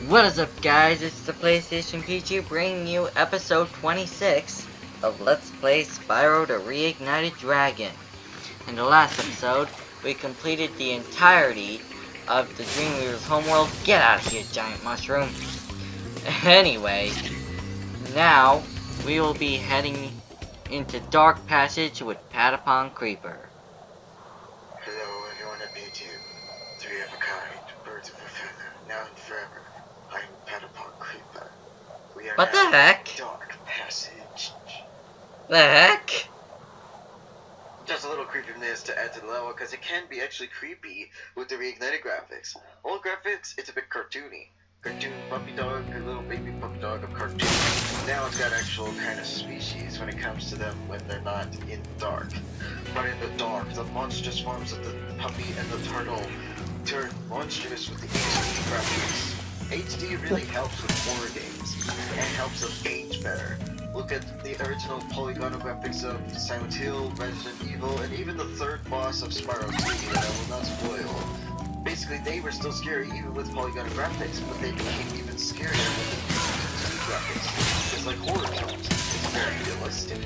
What is up, guys? It's the PlayStation PG bringing you episode 26 of Let's Play Spyro the Reignited Dragon. In the last episode, we completed the entirety of the Dreamweaver's homeworld. Get out of here, giant mushroom! Anyway, now we will be heading into Dark Passage with Patapon Creeper. Hello, everyone at B2. Three of a kind, birds of a feather, now and forever. I'm Patapon Creeper. We are What now the heck? in Dark Passage. The heck? Just a little creepiness to add to the level, because it can be actually creepy with the Reignited graphics. Old graphics, it's a bit cartoony. Cartoon puppy dog, a little baby puppy dog of cartoon. Now it's got actual kind of species when it comes to them when they're not in the dark. But in the dark, the monstrous forms of the puppy and the turtle turn monstrous with the HD graphics. HD really helps with horror games, and helps them age better. Look at the original polygonal graphics of Silent Hill, Resident Evil, and even the third boss of Spyro 2 that I will not spoil. Basically, they were still scary even with polygonal graphics, but they became even scarier with the HD graphics. It's like horror films. It's very realistic.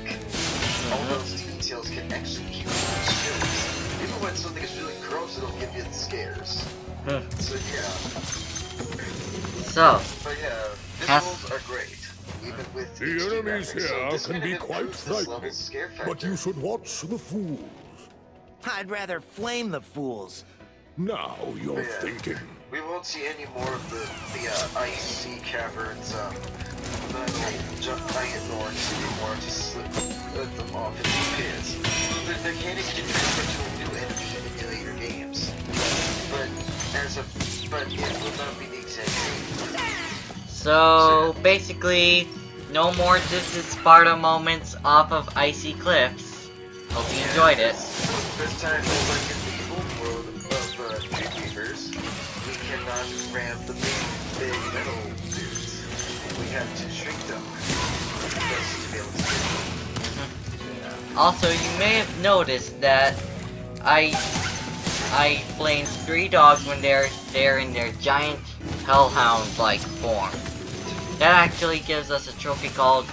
All those details can actually give you scares. Even when something is really gross, it'll give you the scares. So yeah. So, But yeah, visuals are great. Even with The HD enemies graphics, so here this can kind of be quite improves this frightening, level's scare but factor. you should watch the fools. I'd rather flame the fools. Now you're Yeah. thinking. We won't see any more of the icy caverns, giant norns anymore to slip them off into the pits. The mechanics can transfer to a new enemy in later games. But it will not be the exact same. So basically, no more This Is Sparta moments off of icy cliffs. Hope you enjoyed it. This time, like in the old world of Dreamweavers, we cannot ram the big metal dudes. We have to shrink them just to be able to get them. Also, you may have noticed that I flamed 3 dogs when they're in their giant hellhound-like form. That actually gives us a trophy called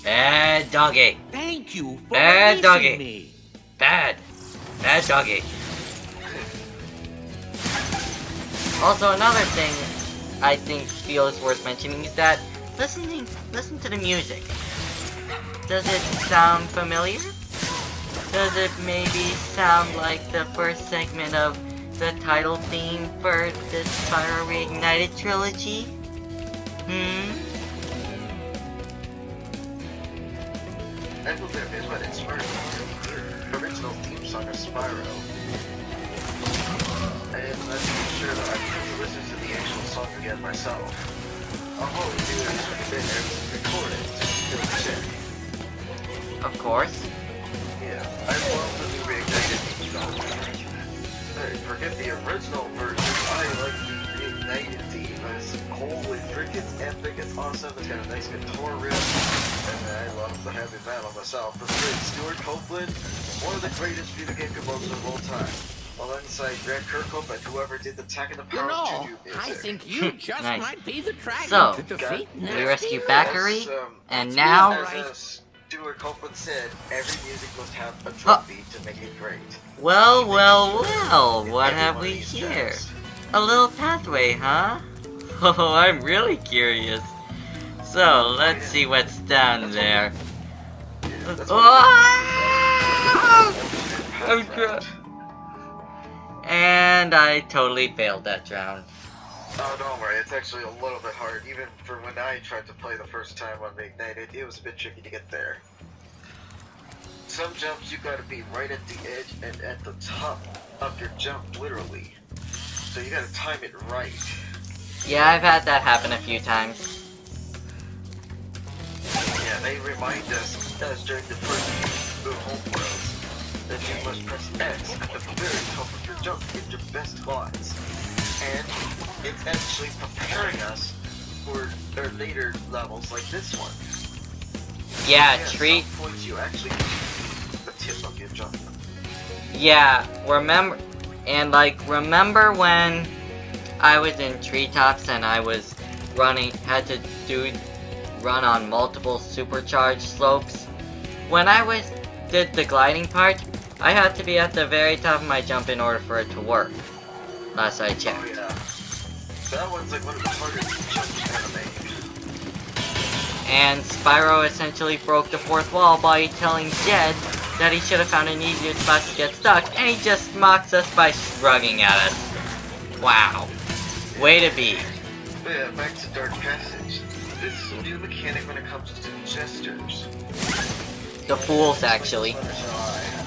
Bad Doggy. Thank you for Bad releasing doggy. me. Bad Doggy. Also, another thing I think feels worth mentioning is that listen to the music. Does it sound familiar? Does it maybe sound like the first segment of the title theme for this Spyro Reignited trilogy? I believe that is what inspired the original theme song of Spyro. And I'm pretty sure that I'm going to listen to the actual song again myself. I'll probably do it and record it to the check. Of course. Yeah, I love the new Reignited theme song. Hey, forget the original version, I like the Reignited theme. It's holy frick, it's epic, it's awesome, it's got a nice guitar riff, and I love the heavy metal myself. The great Stuart Copeland, one of the greatest video game composers of all time. Alongside Grant Kirkhope and whoever did the Attack of the You Power know, Juju music. I think you just Nice. might be the dragon So, to defeat we Nasty rescue Red. Bakary, and As now... Stuart Copeland said, every music must have a drum beat to make it great. Well, what have we here? A little pathway, huh? Oh, I'm really curious. So, let's see what's down there. I'm drunk. And I totally failed that round. Oh, don't worry, it's actually a little bit hard. Even for when I tried to play the first time on Reignited, it was a bit tricky to get there. Some jumps you gotta be right at the edge and at the top of your jump, literally. So you gotta time it right. Yeah, I've had that happen a few times. Yeah, they remind us during the first few homeworlds that you must press X at the very top of your jump to get your best spots. And it's actually preparing us for their later levels like this one. Yeah, At treat. some points you actually keep the tip of your jump. Yeah, remember when I was in treetops and I was had to run on multiple supercharged slopes. When I did the gliding part, I had to be at the very top of my jump in order for it to work. Last I checked. Oh yeah. That one's like one of the hardest jumps to ever make. And Spyro essentially broke the fourth wall by telling Jed that he should have found an easier spot to get stuck, and he just mocks us by shrugging at us. Wow. Way to be. But yeah, back to Dark Passage. This is a new mechanic when it comes to gestures. The fools, actually. Punish eye.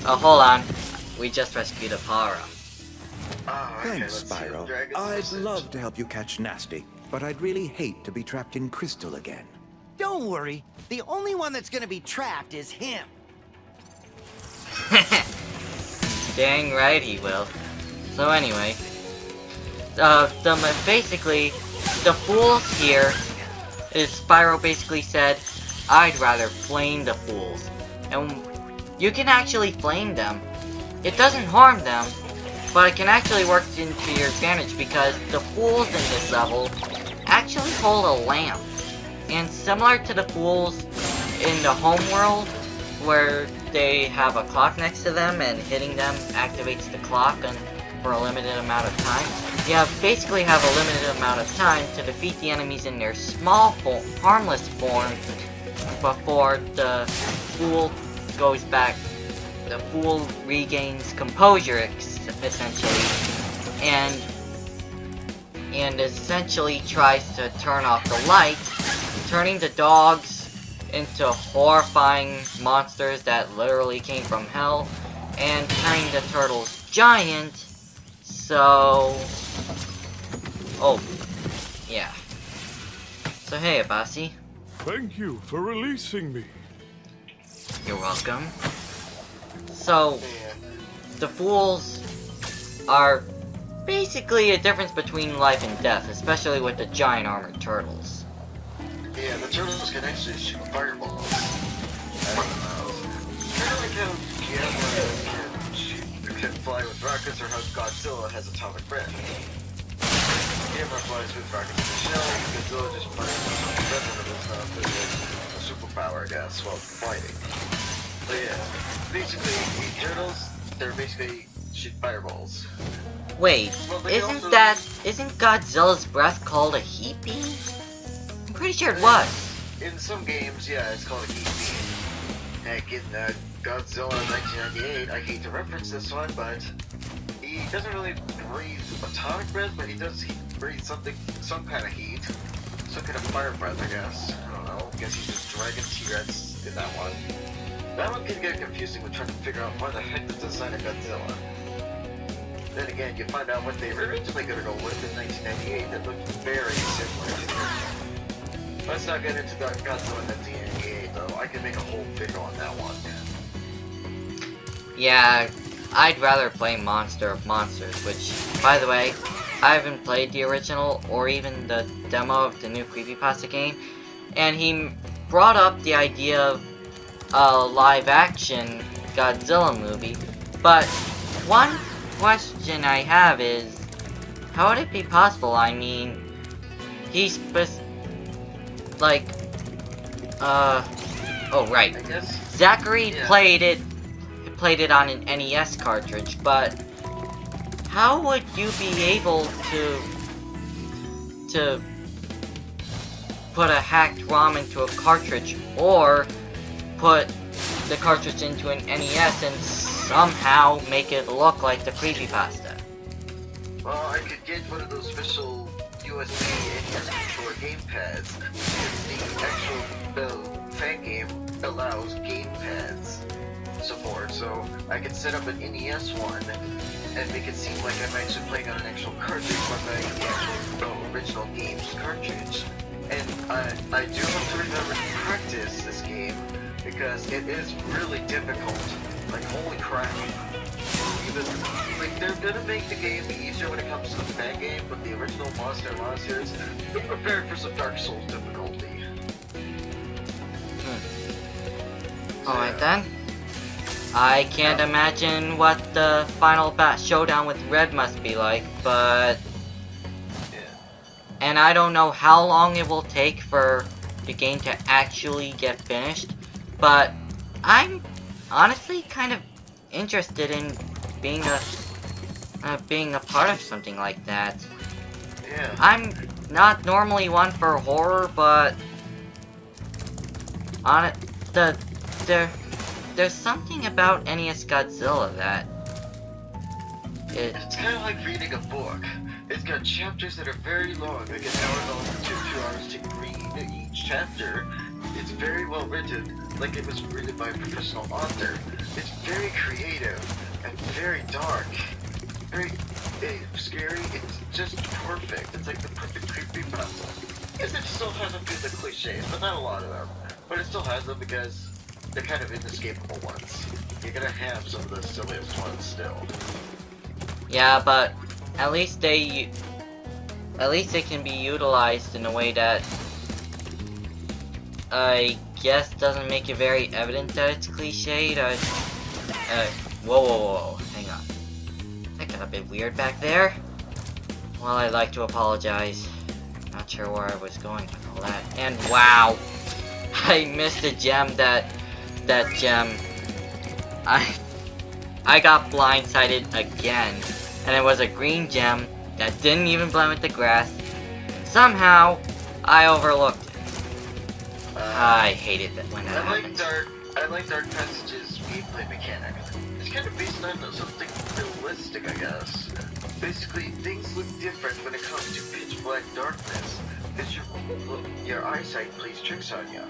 Oh, hold on. We just rescued a Para. Ah, okay, Thanks, let's see the Spyro. dragon's I'd message. love to help you catch Nasty, but I'd really hate to be trapped in Crystal again. Don't worry. The only one that's gonna be trapped is him. Dang right he will. So anyway, basically, the fools here is Spyro basically said, I'd rather flame the fools. And you can actually flame them. It doesn't harm them, but it can actually work into your advantage because the fools in this level actually hold a lamp. And similar to the fools in the home world, where they have a clock next to them and hitting them activates the clock for a limited amount of time, you basically have a limited amount of time to defeat the enemies in their small harmless form before the fool goes back. The fool regains composure, essentially, and essentially tries to turn off the light, turning the dogs into horrifying monsters that literally came from hell, and turning the turtles giant. So, oh, yeah. So hey, Abasi. Thank you for releasing me. You're welcome. So, Yeah. the fools are basically a difference between life and death, especially with the giant armored turtles. Yeah, the turtles can actually shoot fireballs. I don't know. Kind of like how Gamma can fly with rockets, or how Godzilla has atomic breath. Gamma flies with rockets in the shell, Godzilla just flies with atomic breath, and it's a superpower, I guess, while fighting. But yeah, basically, the turtles, they're basically shoot fireballs. Wait, Well, they also- isn't Godzilla's breath called a heat beam? I'm pretty sure it was. In some games, yeah, it's called a heat beam. Heck, in Godzilla 1998, I hate to reference this one, but he doesn't really breathe atomic breath, but he does breathe some kind of heat. Some kind of fire breath, I guess. I don't know. I guess he's just Dragon T-Rex in that one. That one can get confusing when trying to figure out why the heck the design of Godzilla. Then again, you find out what they were originally going to go with in 1998 that looked very similar to the original. Let's not get into Godzilla 1998 though. I can make a whole video on that one. Yeah, I'd rather play Monster of Monsters, which, by the way, I haven't played the original or even the demo of the new Creepypasta game, and he brought up the idea of a live-action Godzilla movie, but one question I have is, how would it be possible? I mean, he's oh right, I guess. Zachary Yeah. played it on an NES cartridge, but how would you be able to put a hacked ROM into a cartridge, or put the cartridge into an NES and somehow make it look like the creepypasta? Well, I could get one of those special USB NES controller gamepads, because the actual fan game allows gamepads support, so I could set up an NES one and make it seem like I'm actually playing on an actual cartridge, but the actual original game's cartridge. And I do have to remember to practice this game, because it is really difficult. Like, holy crap. Even, like, they're gonna make the game easier when it comes to the fan game, but the original Monsters, be prepared for some Dark Souls difficulty. Alright then. I can't imagine what the final showdown with Red must be like, but Yeah. and I don't know how long it will take for the game to actually get finished, but I'm honestly kind of interested in being a part of something like that. Yeah. I'm not normally one for horror, but on it, there's something about NES Godzilla that It's kind of like reading a book. It's got chapters that are very long, like an hour long to 2 hours to read each chapter. It's very well written, like it was written by a professional author. It's very creative and very dark, very scary. It's just perfect. It's like the perfect creepypasta. I guess it still has a few of the cliches, but not a lot of them. But it still has them because they're kind of inescapable ones. You're gonna have some of the silliest ones still. yeah, but at least they can be utilized in a way that I guess doesn't make it very evident that it's cliched. Whoa, hang on. That got a bit weird back there. Well, I'd like to apologize. Not sure where I was going with all that. And wow, I missed a gem. That gem. I got blindsided again, and it was a green gem that didn't even blend with the grass. Somehow, I overlooked it. I hated that when that happened. I like Dark Passage's gameplay mechanic. It's kind of based on something realistic, I guess. Basically, things look different when it comes to pitch black darkness, because your eyesight plays tricks on you.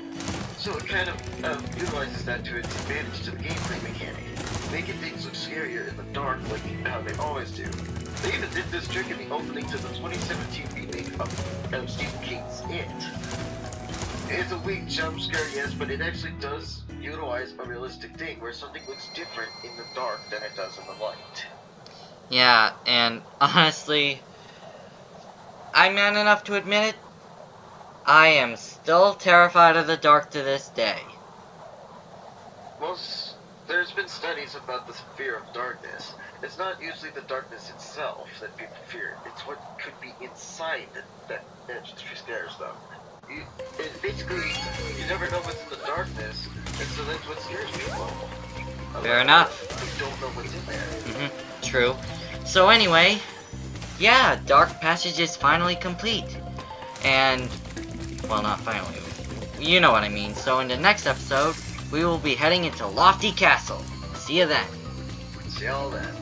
So it kind of utilizes that to its advantage to the gameplay mechanic, making things look scarier in the dark like how they always do. They even did this trick in the opening to the 2017 remake of Stephen King's It. It's a weak jump scare, yes, but it actually does utilize a realistic thing where something looks different in the dark than it does in the light. Yeah, and honestly, I'm man enough to admit it. I am still terrified of the dark to this day. There's been studies about the fear of darkness. It's not usually the darkness itself that people fear. It's what could be inside that scares them. Basically, you never know what's in the darkness, and so that's what scares people. Fair enough. You don't know what's in there. True. So anyway, yeah, Dark Passage is finally complete. And, well, not finally. You know what I mean. So in the next episode, we will be heading into Lofty Castle. See you then. See y'all then.